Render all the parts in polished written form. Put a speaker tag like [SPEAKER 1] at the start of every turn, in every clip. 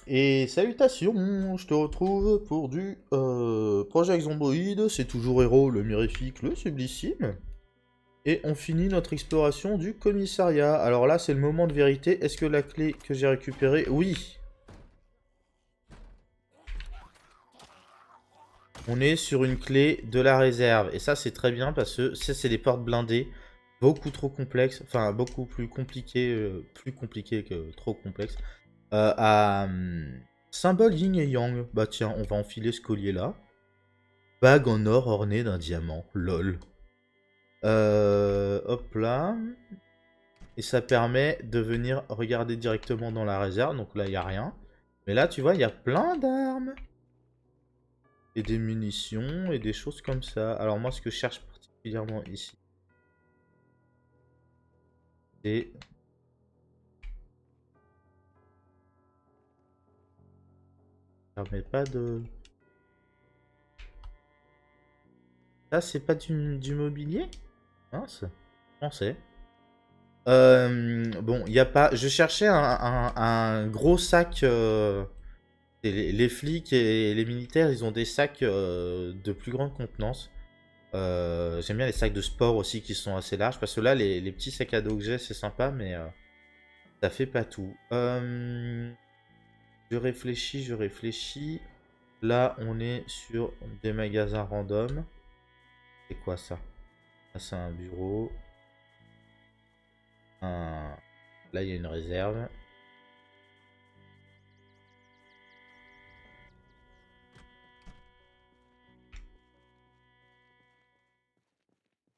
[SPEAKER 1] Et salutations, je te retrouve pour du Project Zomboid, c'est toujours Héros, le mirifique, le sublissime. Et on finit notre exploration du commissariat. Alors là, c'est le moment de vérité. Est-ce que la clé que j'ai récupérée... Oui. On est sur une clé de la réserve. Et ça, c'est très bien parce que ça, c'est des portes blindées. Beaucoup trop complexes. Enfin, beaucoup plus compliquées que trop complexes. Symbole yin et yang. Bah tiens, on va enfiler ce collier-là. Bague en or ornée d'un diamant. Lol. Hop là. Et ça permet de venir regarder directement dans la réserve. Donc là, il n'y a rien. Mais là, tu vois, il y a plein d'armes. Et des munitions et des choses comme ça. Alors moi, ce que je cherche particulièrement ici, c'est... Ça permet pas de... Ça, c'est pas du mobilier? Mince. Je pensais. Bon, il y a pas... Je cherchais un gros sac... les flics et les militaires, ils ont des sacs de plus grande contenance. J'aime bien les sacs de sport aussi qui sont assez larges. Parce que là, les petits sacs à dos que j'ai, c'est sympa, mais ça fait pas tout. Je réfléchis, je réfléchis. Là, on est sur des magasins random. C'est quoi ça? Là, c'est un bureau. Là, il y a une réserve.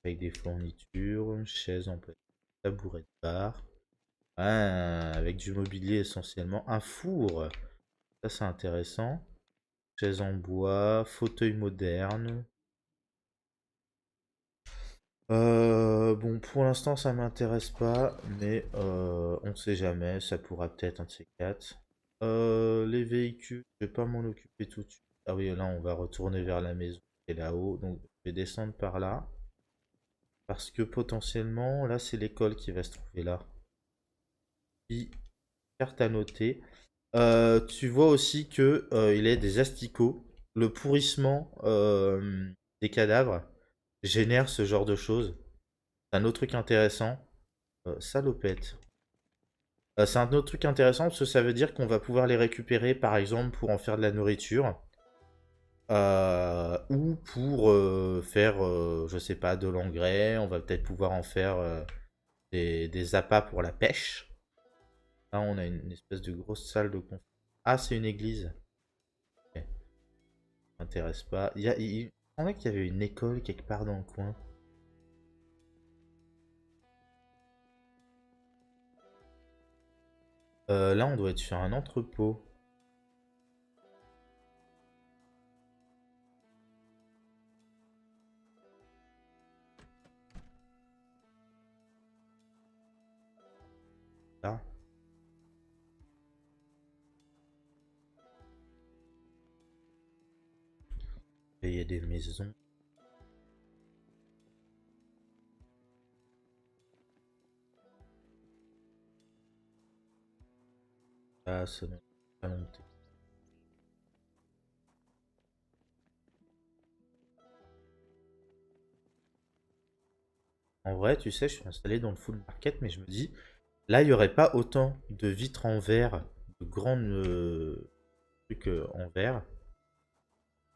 [SPEAKER 1] Avec des fournitures, chaise en plastique, tabouret de bar. Ah, avec du mobilier essentiellement. Un four. Ça, c'est intéressant. Chaise en bois, fauteuil moderne. Bon, pour l'instant, ça m'intéresse pas, mais on sait jamais, ça pourra peut-être un de ces quatre. Les véhicules, je vais pas m'en occuper tout de suite. Ah oui, là, on va retourner vers la maison qui est là-haut, donc je vais descendre par là. Parce que potentiellement, là, c'est l'école qui va se trouver là. Puis, carte à noter. Tu vois aussi que il y a des asticots. Le pourrissement des cadavres génère ce genre de choses. C'est un autre truc intéressant. Salopette. C'est un autre truc intéressant parce que ça veut dire qu'on va pouvoir les récupérer par exemple pour en faire de la nourriture. Ou pour faire, je sais pas, de l'engrais. On va peut-être pouvoir en faire des appâts pour la pêche. Là, on a une espèce de grosse salle de conférence. Ah, c'est une église. Ok, ça m'intéresse pas. Il me semblait qu'il y avait une école quelque part dans le coin. Là, on doit être sur un entrepôt. Là. Et il y a des maisons. Ah, ça ne pas monter. En vrai, tu sais, je suis installé dans le full market, mais je me dis, là, il n'y aurait pas autant de vitres en verre, de grands trucs en verre.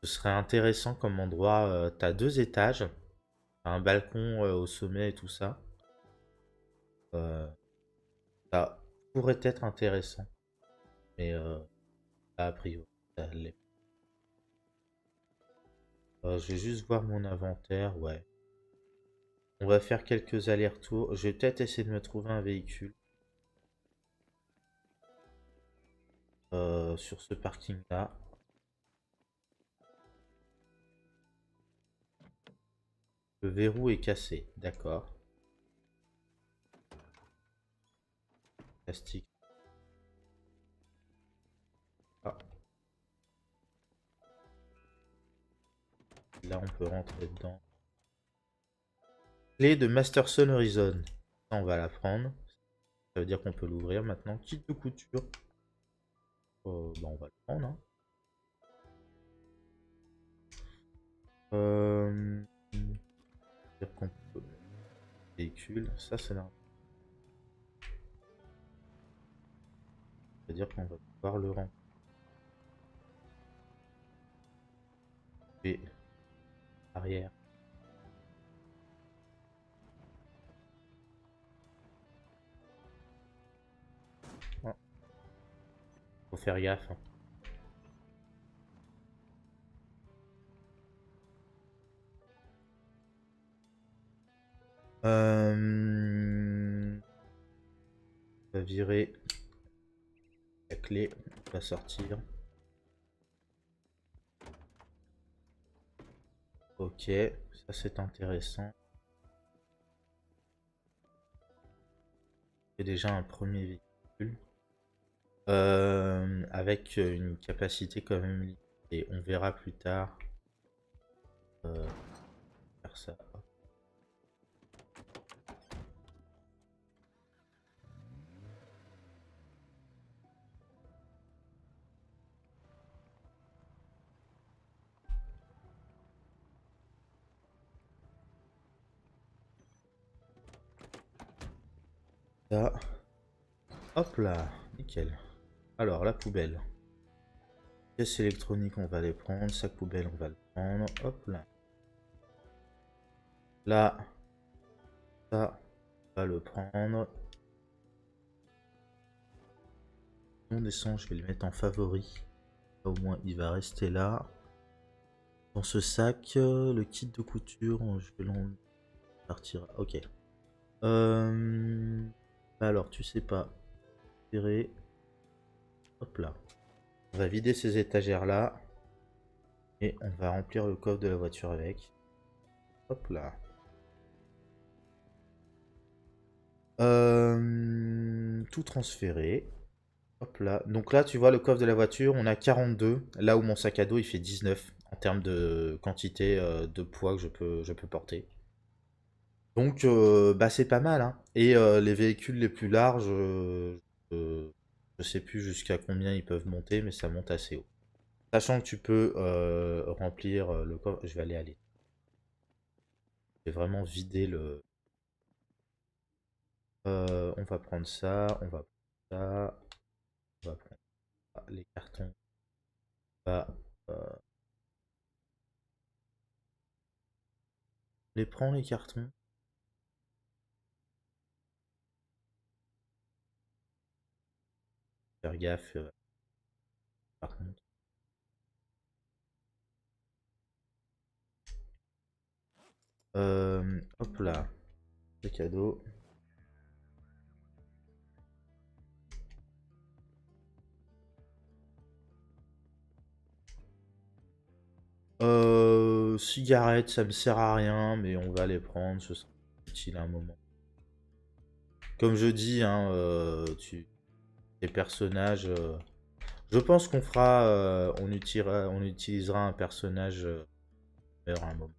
[SPEAKER 1] Ce serait intéressant comme endroit. T'as deux étages, t'as un balcon au sommet et tout ça. Euh, Ça pourrait être intéressant, mais pas a priori, ça l'est. Je vais juste voir mon inventaire, ouais. On va faire quelques allers-retours. Je vais peut-être essayer de me trouver un véhicule sur ce parking-là. Le verrou est cassé, d'accord. Plastique. Ah, là on peut rentrer dedans. Clé de Masterson Horizon. Ça, on va la prendre. Ça veut dire qu'on peut l'ouvrir maintenant. Kit de couture. Bah, on va le prendre, hein. Euh, dire qu'on peut véhicule, ça c'est là. C'est-à-dire qu'on va pouvoir le remplir arrière. Ah, faut faire gaffe, hein. On va virer la clé, on va sortir. Ok, ça c'est intéressant. C'est déjà un premier véhicule. Avec une capacité quand même limitée. On verra plus tard. Faire ça. Ça. Hop là, nickel. Alors, la poubelle. Pièces électroniques, on va les prendre. Sac poubelle, on va le prendre. Hop là. Là, ça, on va le prendre. Non descend, je vais le mettre en favori. Au moins, il va rester là. Dans ce sac, le kit de couture, je vais l'en partir. Ok. Alors, tu sais pas. Tirer. Hop là. On va vider ces étagères là. Et on va remplir le coffre de la voiture avec. Hop là. Tout transféré. Hop là. Donc là, tu vois, le coffre de la voiture, on a 42. Là où mon sac à dos, il fait 19 en termes de quantité de poids que je peux porter. Donc, bah, c'est pas mal, hein. Et les véhicules les plus larges, je sais plus jusqu'à combien ils peuvent monter, mais ça monte assez haut. Sachant que tu peux remplir le coffre. Je vais aller. Je vais vraiment vider le. On va prendre ça, on va prendre ça, on va prendre ça, les cartons. On va les prendre les cartons. Faire gaffe par contre. Hop là, les cadeaux. Cigarettes, ça me sert à rien, mais on va les prendre, ce sera utile à un moment. Comme je dis, hein, les personnages. Je pense qu'on fera, on utilisera un personnage à un moment.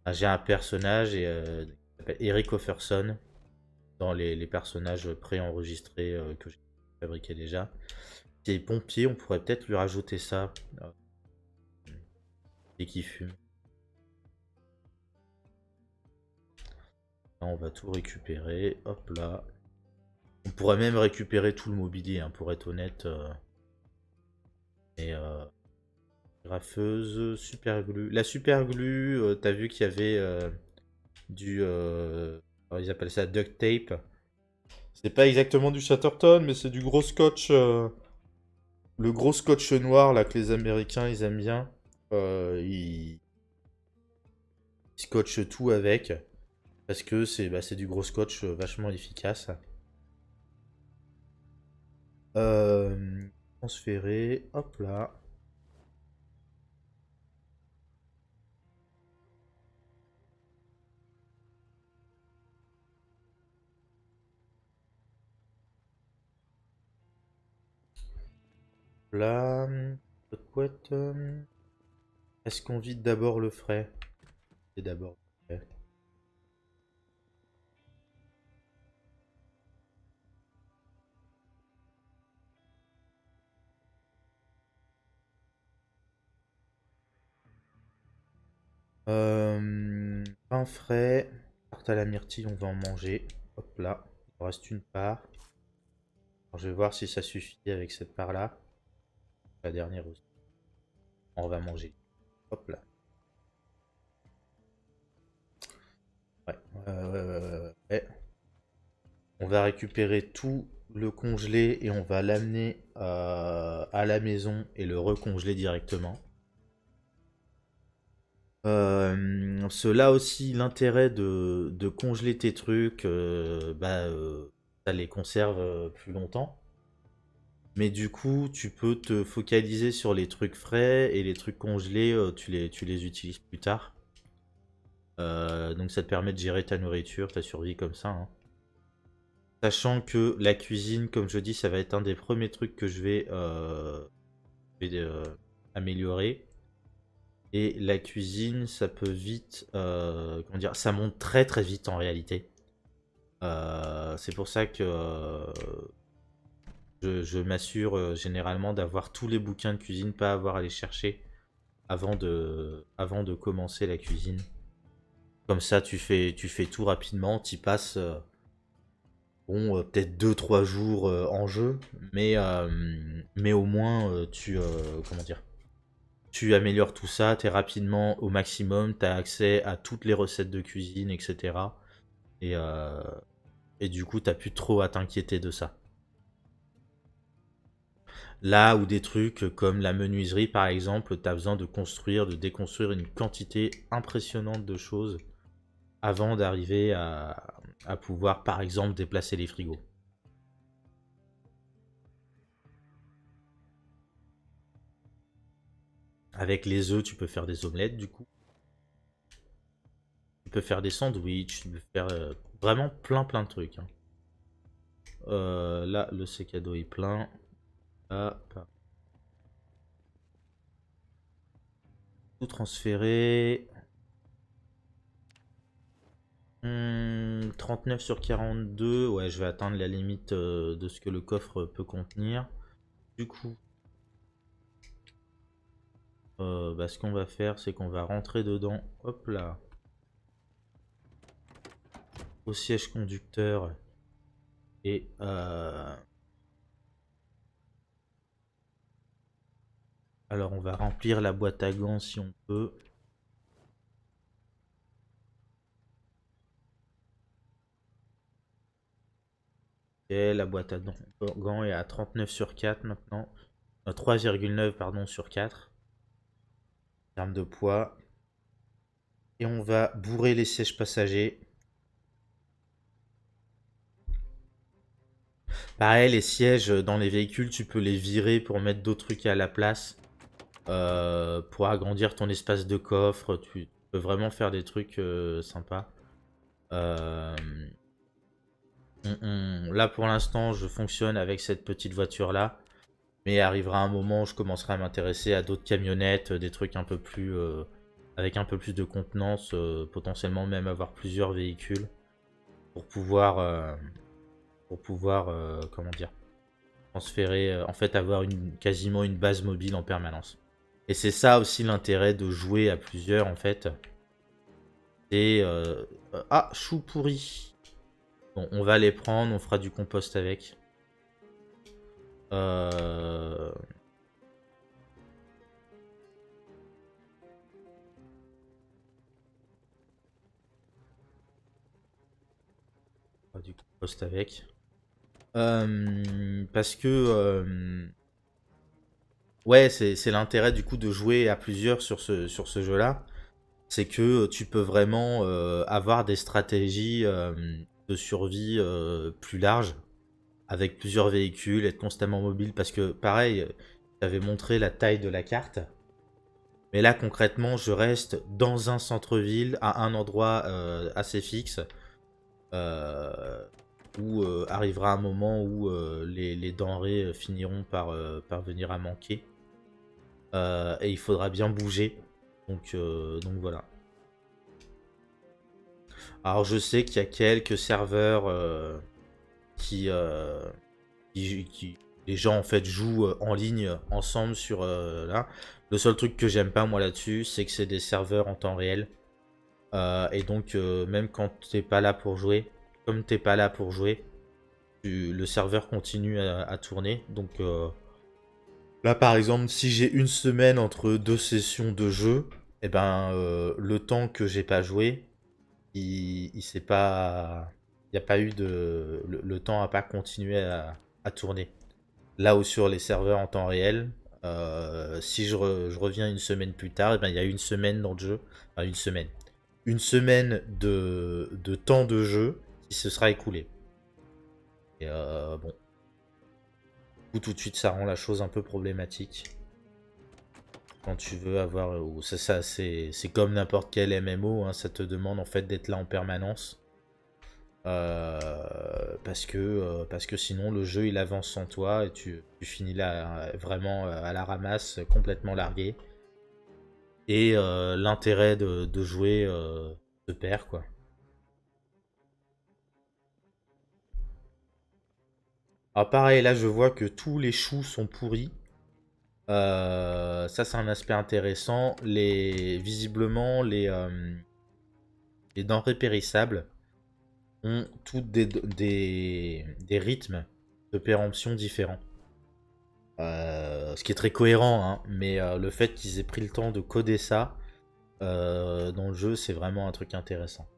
[SPEAKER 1] Ah, j'ai un personnage qui s'appelle Eric Offerson dans les personnages préenregistrés que j'ai fabriqués déjà. Et pompier, on pourrait peut-être lui rajouter ça et qui fume. Là, on va tout récupérer. Hop là. On pourrait même récupérer tout le mobilier, hein, pour être honnête. Et graffeuse, super glue. La super glue, t'as vu qu'il y avait du. Alors, ils appellent ça duct tape. C'est pas exactement du Chatterton, mais c'est du gros scotch. Le gros scotch noir là que les Américains ils aiment bien. Ils scotchent tout avec. Parce que c'est du gros scotch vachement efficace. Transférer. Hop là. Là. Couette. Est-ce qu'on vide d'abord le frais? C'est d'abord le frais. Pain frais. Tarte à la myrtille, on va en manger. Hop là. Il en reste une part. Alors, je vais voir si ça suffit avec cette part-là. La dernière aussi. On va manger. Hop là. Ouais. Ouais. On va récupérer tout le congelé et on va l'amener à la maison et le recongeler directement. Cela aussi, l'intérêt de congeler tes trucs, ça les conserve plus longtemps. Mais du coup, tu peux te focaliser sur les trucs frais et les trucs congelés, tu les utilises plus tard. Donc ça te permet de gérer ta nourriture, ta survie comme ça, hein. Sachant que la cuisine, comme je dis, ça va être un des premiers trucs que je vais améliorer. Et la cuisine, ça peut vite, comment dire, ça monte très très vite en réalité. C'est pour ça que je m'assure généralement d'avoir tous les bouquins de cuisine, pas avoir à les chercher avant de commencer la cuisine. Comme ça, tu fais tout rapidement, tu passes peut-être 2 3 jours en jeu, mais au moins comment dire, tu améliores tout ça, tu es rapidement au maximum, tu as accès à toutes les recettes de cuisine, etc. Et, euh, et du coup, t'as plus trop à t'inquiéter de ça. Là où des trucs comme la menuiserie, par exemple, tu as besoin de construire, de déconstruire une quantité impressionnante de choses avant d'arriver à pouvoir, par exemple, déplacer les frigos. Avec les œufs, tu peux faire des omelettes, du coup. Tu peux faire des sandwichs, tu peux faire vraiment plein plein de trucs, hein. Là, le sac à dos est plein. Là, tout transféré. 39 sur 42, ouais, je vais atteindre la limite de ce que le coffre peut contenir. Du coup, ce qu'on va faire, c'est qu'on va rentrer dedans, hop là, au siège conducteur. Et alors, on va remplir la boîte à gants si on peut. Et la boîte à gants est à 39 sur 4 maintenant. 3,9 pardon sur 4 en termes de poids. Et on va bourrer les sièges passagers. Pareil, les sièges dans les véhicules, tu peux les virer pour mettre d'autres trucs à la place. Pour agrandir ton espace de coffre. Tu peux vraiment faire des trucs sympas. Euh, Là, pour l'instant, je fonctionne avec cette petite voiture-là. Mais arrivera un moment où je commencerai à m'intéresser à d'autres camionnettes, des trucs un peu plus... avec un peu plus de contenance, potentiellement même avoir plusieurs véhicules pour pouvoir, comment dire, transférer, en fait, avoir quasiment une base mobile en permanence. Et c'est ça aussi l'intérêt de jouer à plusieurs, en fait. Et ah, chou pourri. Bon, on va les prendre, on fera du compost avec. Euh... On fera du compost avec. Parce que ouais, c'est l'intérêt du coup de jouer à plusieurs sur ce jeu-là. C'est que tu peux vraiment avoir des stratégies de survie plus larges avec plusieurs véhicules, être constamment mobile. Parce que pareil, j'avais montré la taille de la carte. Mais là concrètement, je reste dans un centre-ville, à un endroit assez fixe. euh, où arrivera un moment où les denrées finiront par venir à manquer. Et il faudra bien bouger. Donc voilà. Alors je sais qu'il y a quelques serveurs qui, les gens en fait jouent en ligne ensemble sur là. Le seul truc que j'aime pas moi là-dessus, c'est que c'est des serveurs en temps réel. Et donc, même quand t'es pas là pour jouer, comme t'es pas là pour jouer, le serveur continue à tourner. Donc là, par exemple, si j'ai une semaine entre deux sessions de jeu, et ben le temps que j'ai pas joué, il s'est pas, il n'y a pas eu de, le temps a pas continué à tourner. Là où sur les serveurs en temps réel, si je reviens une semaine plus tard, et ben il y a une semaine dans le jeu, enfin une semaine de temps de jeu qui se sera écoulé. Et bon, tout de suite, ça rend la chose un peu problématique. Quand tu veux avoir, ou c'est comme n'importe quel MMO, hein, ça te demande en fait d'être là en permanence. Parce que sinon le jeu il avance sans toi et tu finis là vraiment à la ramasse, complètement largué. Et l'intérêt de jouer se perd quoi. Alors pareil, là je vois que tous les choux sont pourris. Ça c'est un aspect intéressant. Visiblement les denrées périssables ont toutes des rythmes de péremption différents. Ce qui est très cohérent, hein, mais le fait qu'ils aient pris le temps de coder ça dans le jeu, c'est vraiment un truc intéressant.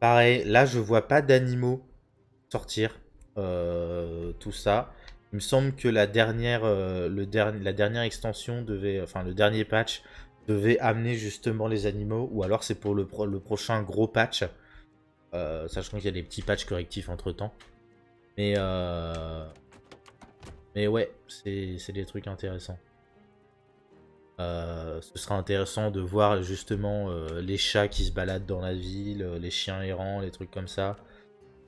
[SPEAKER 1] Pareil, là je vois pas d'animaux sortir, tout ça. Il me semble que la dernière extension devait, enfin le dernier patch devait amener justement les animaux, ou alors c'est pour le prochain gros patch, sachant qu'il y a des petits patchs correctifs entre temps. Mais, euh, mais ouais, c'est des trucs intéressants. Ce sera intéressant de voir justement les chats qui se baladent dans la ville, les chiens errants, les trucs comme ça.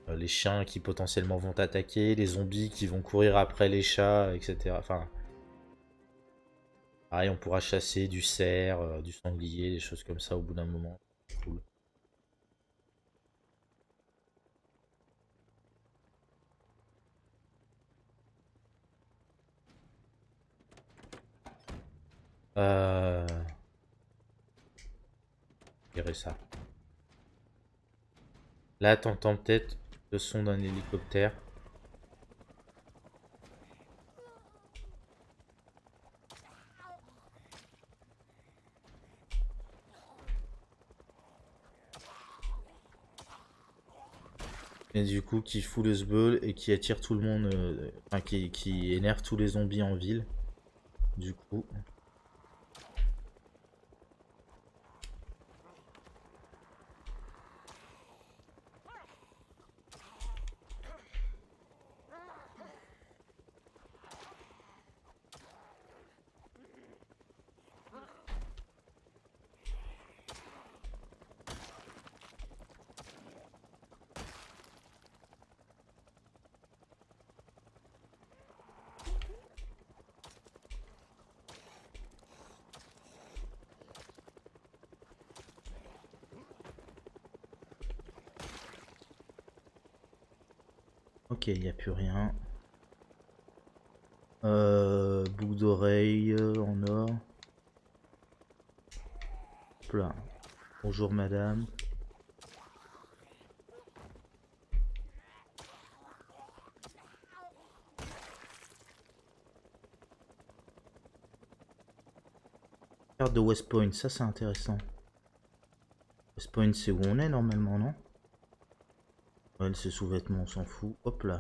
[SPEAKER 1] Les chiens qui potentiellement vont attaquer, les zombies qui vont courir après les chats, etc. Enfin, pareil, on pourra chasser du cerf, du sanglier, des choses comme ça au bout d'un moment. Cool. Euh... Je dirais ça. Là, t'entends peut-être le son d'un hélicoptère. Et du coup, qui fout le sbeul et qui attire tout le monde, enfin, qui énerve tous les zombies en ville. Du coup. Ok, il n'y a plus rien. Boucle d'oreille en or. Hop là. Bonjour madame. Carte de West Point, ça c'est intéressant. West Point c'est où on est normalement, non? Ouais, c'est sous-vêtements, on s'en fout. Hop là.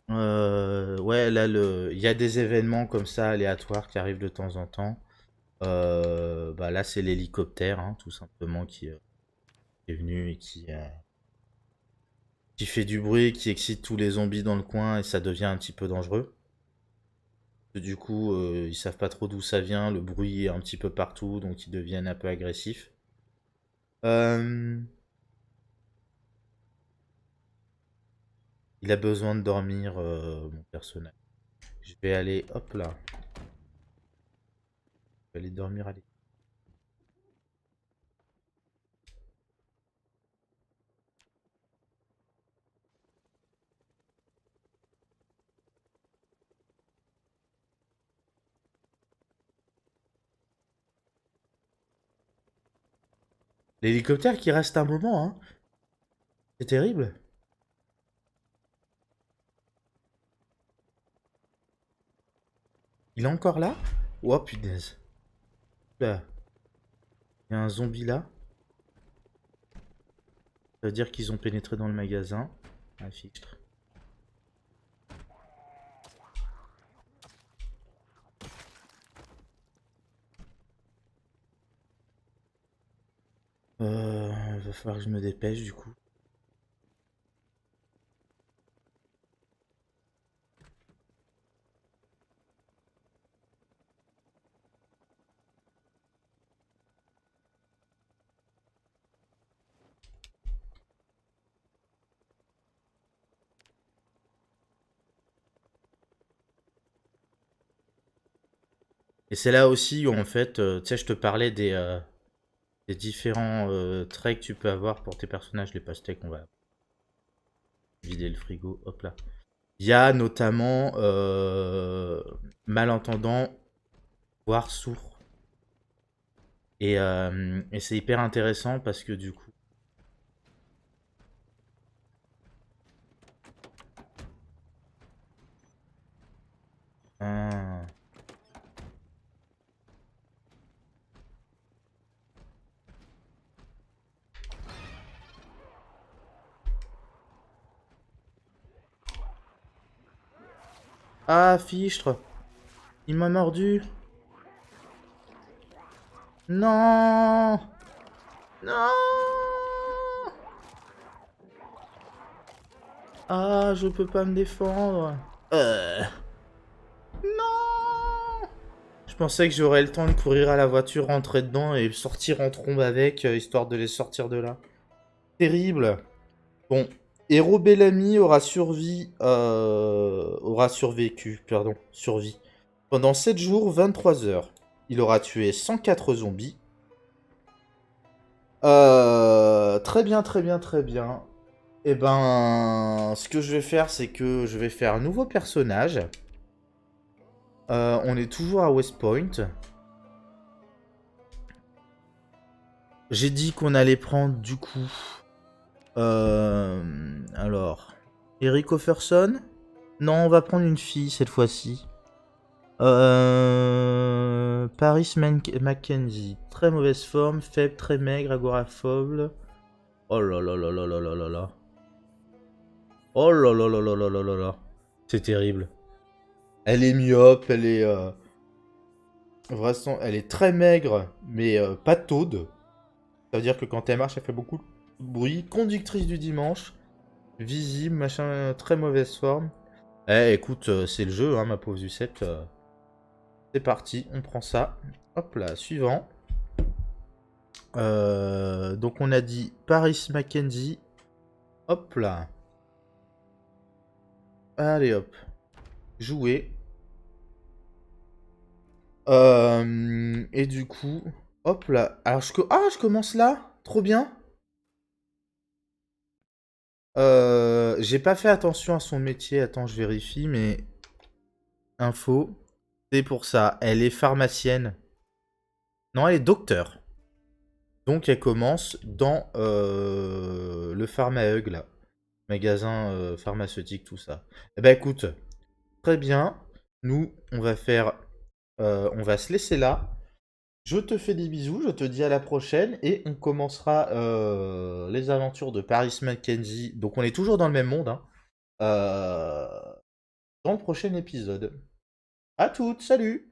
[SPEAKER 1] Ouais, là, il y a des événements comme ça aléatoires qui arrivent de temps en temps. Bah là, c'est l'hélicoptère, hein, tout simplement, qui est venu et qui fait du bruit, qui excite tous les zombies dans le coin et ça devient un petit peu dangereux. Du coup, ils savent pas trop d'où ça vient, le bruit est un petit peu partout, donc ils deviennent un peu agressifs. Euh, il a besoin de dormir, mon personnage. Je vais aller, hop là, je vais aller dormir à l'école. L'hélicoptère qui reste un moment, hein. C'est terrible. Il est encore là? Oh punaise. Là, il y a un zombie là. Ça veut dire qu'ils ont pénétré dans le magasin. Ah, fichtre. Va falloir que je me dépêche du coup. Et c'est là aussi où en fait, tu sais, je te parlais des différents traits que tu peux avoir pour tes personnages, les pastèques, on va vider le frigo, hop là. Il y a notamment malentendant, voire sourd. Et c'est hyper intéressant parce que du coup... Ah, ah fichtre! Il m'a mordu! Non! Non! Ah, je peux pas me défendre. Non! Je pensais que j'aurais le temps de courir à la voiture, rentrer dedans et sortir en trombe avec, histoire de les sortir de là. Terrible. Bon, Héros Bellamy aura survécu, pardon, survie. Pendant 7 jours, 23 heures. Il aura tué 104 zombies. Très bien, très bien, très bien. Eh ben, ce que je vais faire, c'est que je vais faire un nouveau personnage. On est toujours à West Point. J'ai dit qu'on allait prendre du coup. Alors, Eric Offerson. Non, on va prendre une fille cette fois-ci. Paris Mackenzie. Très mauvaise forme, faible, très maigre, agoraphobe. Oh là là là là là là là là. Oh là là là là là là là là. C'est terrible. Elle est myope, elle est... Vraiment, elle est très maigre, mais pas taude. Ça veut dire que quand elle marche, elle fait beaucoup de bruit. Conductrice du dimanche. Visible, machin, très mauvaise forme. Eh, écoute, c'est le jeu, hein, ma pauvre Lucette. C'est parti, on prend ça. Hop là, suivant. Donc on a dit Paris Mackenzie. Hop là. Allez hop. Jouer. Et du coup, hop là. Alors je commence là. Trop bien. J'ai pas fait attention à son métier. Attends, je vérifie, mais info. C'est pour ça. Elle est pharmacienne. Non, elle est docteur. Donc elle commence dans le Pharmaeug là. Magasin pharmaceutique, tout ça. Eh ben écoute, très bien. Nous, on va faire... on va se laisser là. Je te fais des bisous, je te dis à la prochaine. Et on commencera les aventures de Paris Mackenzie. Donc on est toujours dans le même monde, hein. Dans le prochain épisode. À toutes, salut!